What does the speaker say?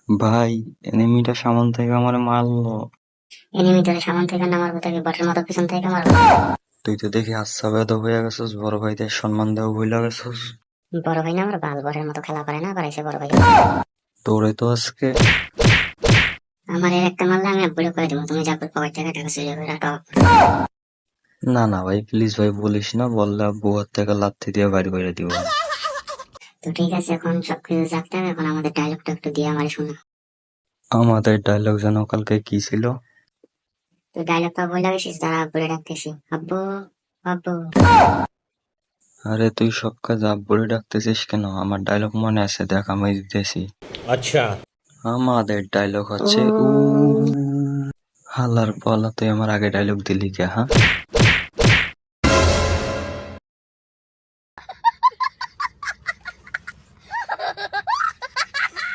ভাই, এনিমিটা সামন থেকে আমার মারলো। এনিমি তোরে সামনে থেকে না মারবো তাকে বটের মতো পিছন থেকে মারবো। তুই তো দেখি আচ্ছা বেদ হয়ে গেছিস, বড় ভাইদের সম্মান দেওয়া ভুলে গেছিস। বড় ভাই না আমার বাল বটের মতো খেলা করে না পারাইছে বড় ভাই। তোরে তো আজকে। আমার এর একটা মারলে আমি আব্বুরে করে দেবো, তুমি যাবো পকেট থেকে টাকা চুরি করে রাখো। না না ভাই, প্লিজ ভাই বলিস না, বললে আব্বু হাত থেকে লাথি দিয়ে বাড়ি করে দিব। তো ঠিক আছে, এখন সবকিছু জানতে হবে, এখন আমাদের ডায়লগটা একটু দিয়ে আমার শোনা। আমাদের ডায়লগ যেন কালকে কি ছিল? তুই ডায়লগটা বলে গেছিস, তারা আব্বুরে ডাকতেছি। আব্বু, আব্বু। আরে তুই সব কাজ আব্বুরে ডাকতেছিস কেন? আমার ডায়লগ মনে আছে, দেখ আমি দিতেছি। अच्छा। আমাদের ডায়লগ ও হচ্ছে উ। হালার পালা, তুই আমার আগে ডায়লগ দিলি কে? হ্যাঁ,